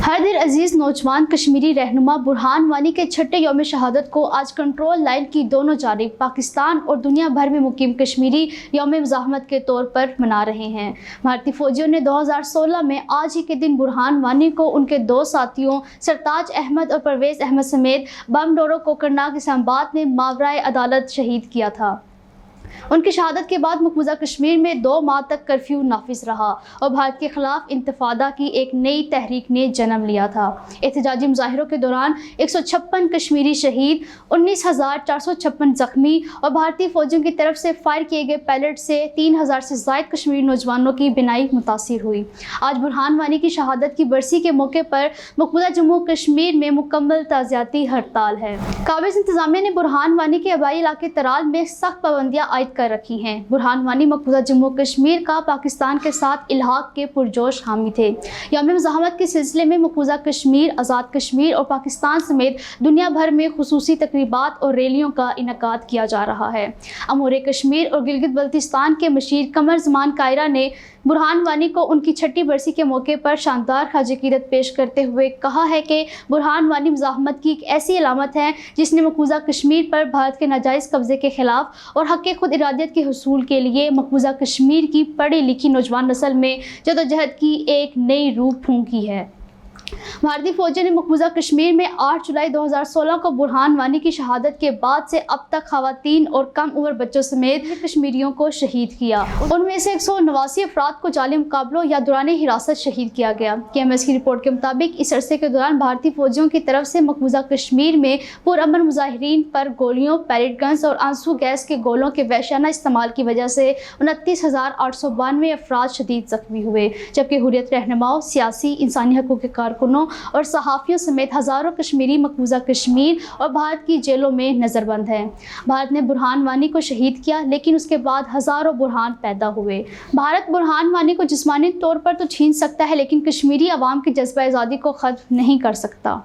हर दिल अजीज नौजवान कश्मीरी रहनुमा बुरहान वानी के छठे यौम शहादत को आज कंट्रोल लाइन की दोनों जानिब पाकिस्तान और दुनिया भर में मुकीम कश्मीरी यौम मुज़ाहमत के तौर पर मना रहे हैं। भारतीय फौजियों ने 2016 में आज ही के दिन बुरहान वानी को उनके दो साथियों सरताज अहमद और परवेज़ अहमद समेत बम डोरो कोकरनाग इस्लामाबाद में मावराए अदालत शहीद किया था। उनकी शहादत के बाद मकबूजा कश्मीर में 2 माह तक कर्फ्यू नाफिज रहा और भारत के खिलाफ इंतफादा की एक नई तहरीक ने जन्म लिया था। एहतजाजी मुजाहिरों के दौरान 156 कश्मीरी शहीद, 19,456 जख्मी और भारतीय फौजियों की तरफ से फायर किए गए पैलेट से 3,000 से ज़ायद कश्मीरी नौजवानों की बिनाई मुतासिर हुई। आज बुरहान वानी की शहादत की बरसी के मौके पर मकबूजा जम्मू कश्मीर में मुकम्मल ताज़ियाती हड़ताल है। काबिज़ इंतज़ामिया ने बुरहान वानी के आबाई इलाके तराल में सख्त पाबंदियाँ कर रखी हैं। बुरहान वानी मकबूजा जम्मू कश्मीर का पाकिस्तान के साथ इल्हाक के पुरजोश हामी थे। यौम मुज़ाहमत के सिलसिले में मकबूजा कश्मीर, आज़ाद कश्मीर और पाकिस्तान समेत दुनिया भर में खुसूसी तकरीबात और रैलियों का इनकाद किया जा रहा है। अमूर कश्मीर और गिलगित बल्तिस्तान के मशीर कमर ज़मान कायरा ने बुरहान वानी को उनकी छठी बरसी के मौके पर शानदार खाजियत पेश करते हुए कहा है कि बुरहान वानी मुज़ाहमत की एक ऐसी अलामत है जिसने मकबूजा कश्मीर पर भारत के नाजायज़ कब्ज़े के खिलाफ और हक़ खुद इरादियत के हुसूल के लिए मकबूजा कश्मीर की पढ़ी लिखी नौजवान नस्ल में जदोजहद की एक नई रूह फूंकी है। भारतीय फौजियों ने मकबूजा कश्मीर में 8 जुलाई 2016 को बुरहान वानी की शहादत के बाद से अब तक खवातीन और कम उम्र बच्चों समेत कश्मीरियों को शहीद किया। उनमें से 189 अफराद को जाली मुकाबलों या दौरान हिरासत शहीद किया गया। KMS की रिपोर्ट के मुताबिक इस अरसे के दौरान भारतीय फौजियों की तरफ से मकबूजा कश्मीर में पुरअमन मुजाहिरीन पर गोलियों, पैलेट गन्स और आंसू गैस के गोलों के वहशाना इस्तेमाल की वजह से 29,892 अफराद शदीद जख्मी हुए, जबकि हुर्रियत रहनुमाओं, सियासी, इंसानी हकूक़ के कारकुनों और सहाफ़ियों समेत हज़ारों कश्मीरी मकबूजा कश्मीर और भारत की जेलों में नज़रबंद हैं। भारत ने बुरहान वानी को शहीद किया, लेकिन उसके बाद हज़ारों बुरहान पैदा हुए। भारत बुरहान वानी को जिस्मानी तौर पर तो छीन सकता है, लेकिन कश्मीरी अवाम के जज्बा आज़ादी को ख़त्म नहीं कर सकता।